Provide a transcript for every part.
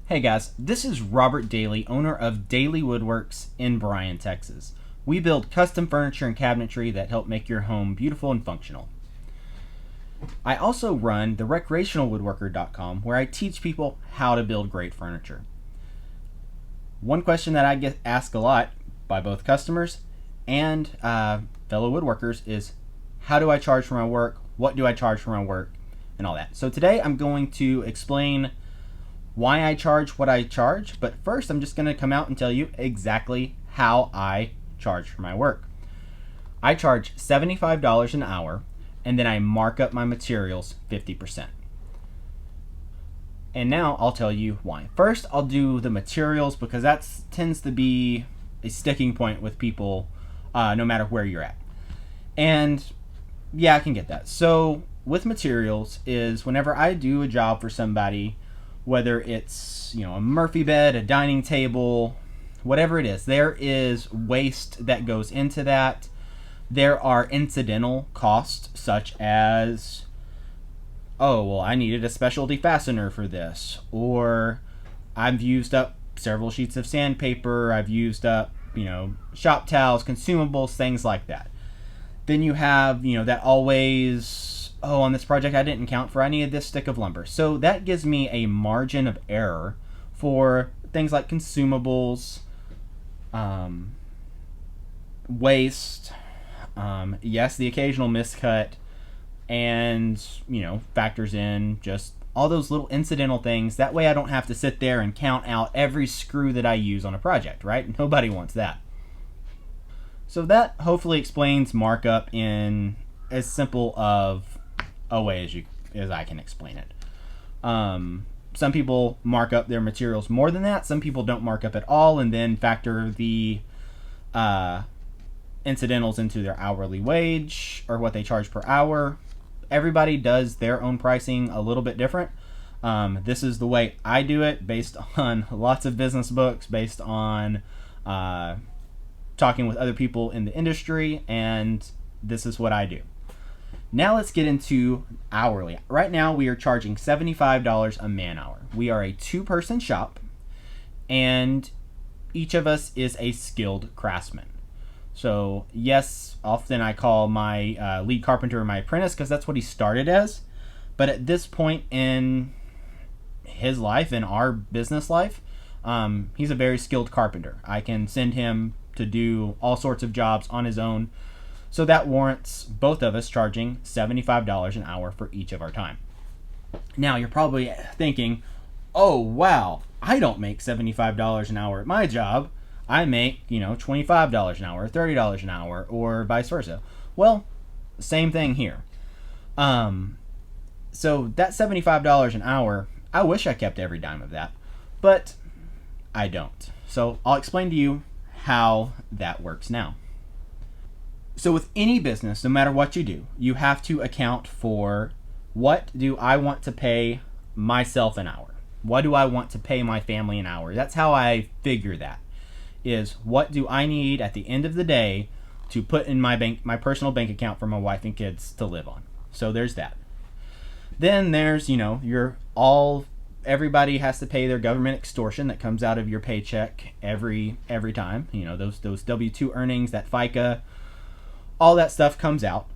Hey guys, this is Robert Dailey, owner of Dailey Woodworks in Bryan, Texas. We build custom furniture and cabinetry that help make your home beautiful and functional. I also run the recreationalwoodworker.com, where I teach people how to build great furniture. One question that I get asked a lot by both customers and fellow woodworkers is, how do I charge for my work? What do I charge for my work? And all that. So today I'm going to explain why I charge what I charge, but first I'm just going to come out and tell you exactly how I charge for my work. I charge $75 an hour, and then I mark up my materials 50%. And now I'll tell you why. First, I'll do the materials because that tends to be a sticking point with people no matter where you're at. And yeah, I can get that. So with materials is whenever I do a job for somebody, whether it's, a Murphy bed, a dining table, whatever it is, there is waste that goes into that. There are incidental costs such as, I needed a specialty fastener for this, or I've used up several sheets of sandpaper, I've used up, shop towels, consumables, things like that. Then you have, that always, on this project I didn't count for, I needed this stick of lumber. So that gives me a margin of error for things like consumables, waste, yes, the occasional miscut, and, factors in just all those little incidental things. That way I don't have to sit there and count out every screw that I use on a project, right? Nobody wants that. So that hopefully explains markup in as simple of a way as I can explain it. Some people mark up their materials more than that. Some people don't mark up at all and then factor the incidentals into their hourly wage or what they charge per hour. Everybody does their own pricing a little bit different. This is the way I do it, based on lots of business books, based on talking with other people in the industry, and this is what I do. Now let's get into hourly. Right now we are charging $75 a man hour. We are a 2-person shop, and each of us is a skilled craftsman. So yes, often I call my lead carpenter my apprentice because that's what he started as. But at this point in his life, in our business life, he's a very skilled carpenter. I can send him to do all sorts of jobs on his own. So that warrants both of us charging $75 an hour for each of our time. Now you're probably thinking, oh wow, I don't make $75 an hour at my job. I make, $25 an hour, $30 an hour, or vice versa. Well, same thing here. So that $75 an hour, I wish I kept every dime of that, but I don't. So I'll explain to you how that works now. So with any business, no matter what you do, you have to account for, what do I want to pay myself an hour? What do I want to pay my family an hour? That's how I figure that, is what do I need at the end of the day to put in my personal bank account for my wife and kids to live on. So there's that. Then there's, everybody has to pay their government extortion that comes out of your paycheck every time. Those W-2 earnings, that FICA, all that stuff comes out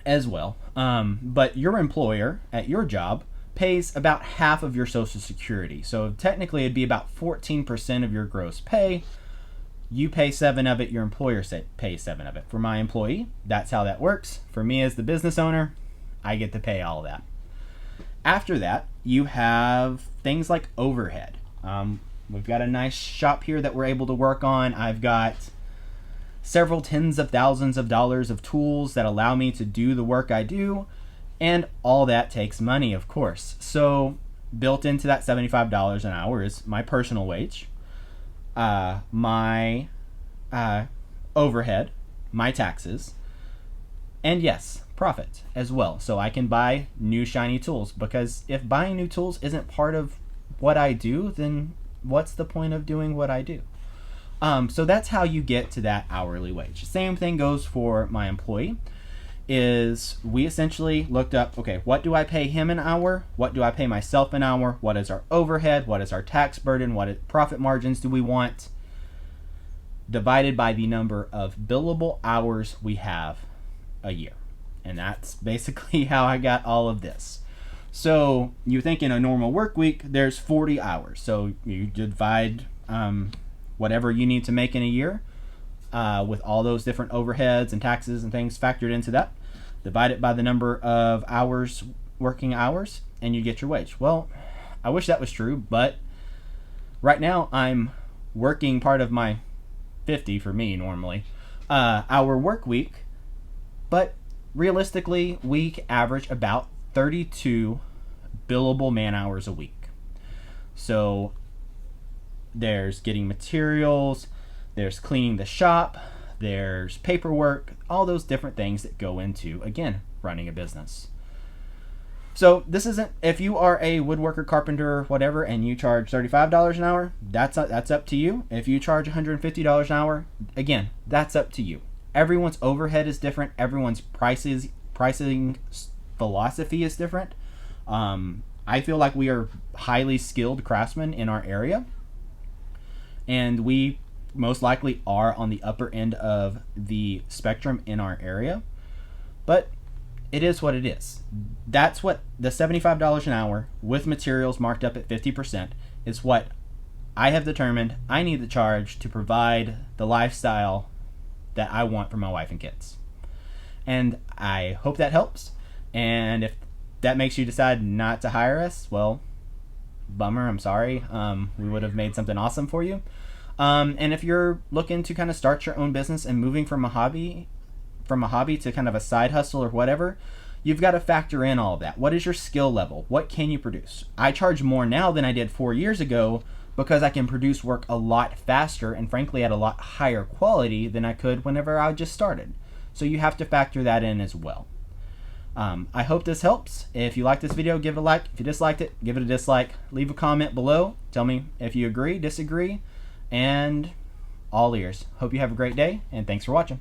as well. But your employer at your job pays about half of your Social Security. So technically it'd be about 14% of your gross pay. You pay 7 of it, your employer pays 7 of it. For my employee, that's how that works. For me as the business owner, I get to pay all of that. After that, you have things like overhead. We've got a nice shop here that we're able to work on. I've got several tens of thousands of dollars of tools that allow me to do the work I do, and all that takes money, of course. So built into that $75 an hour is my personal wage, my overhead, my taxes, and yes, profit as well. So I can buy new shiny tools, because if buying new tools isn't part of what I do, then what's the point of doing what I do? So that's how you get to that hourly wage. Same thing goes for my employee. is we essentially looked up, okay, what do I pay him an hour? What do I pay myself an hour? What is our overhead? What is our tax burden? What profit margins do we want? Divided by the number of billable hours we have a year. And that's basically how I got all of this. So you think in a normal work week, there's 40 hours. So you divide whatever you need to make in a year with all those different overheads and taxes and things factored into that. Divide it by the number of hours, working hours, and you get your wage. Well, I wish that was true, but right now I'm working part of my 50 for me normally hour work week, but realistically we average about 32 billable man hours a week. So there's getting materials, there's cleaning the shop, there's paperwork, all those different things that go into, again, running a business. So this isn't, if you are a woodworker, carpenter, whatever, and you charge $35 an hour, that's up to you. If you charge $150 an hour, again, that's up to you. Everyone's overhead is different. Everyone's pricing philosophy is different. I feel like we are highly skilled craftsmen in our area, and we most likely are on the upper end of the spectrum in our area, but it is what it is. That's what the $75 an hour with materials marked up at 50% is what I have determined I need to charge to provide the lifestyle that I want for my wife and kids. And I hope that helps. And if that makes you decide not to hire us, well, bummer, I'm sorry. We would have made something awesome for you. And if you're looking to kind of start your own business and moving from a hobby to kind of a side hustle or whatever, you've got to factor in all of that. What is your skill level? What can you produce? I charge more now than I did 4 years ago because I can produce work a lot faster and frankly at a lot higher quality than I could whenever I just started. So you have to factor that in as well. I hope this helps. If you like this video, give it a like. If you disliked it, give it a dislike. Leave a comment below. Tell me if you agree, disagree, and all ears. Hope you have a great day, and thanks for watching.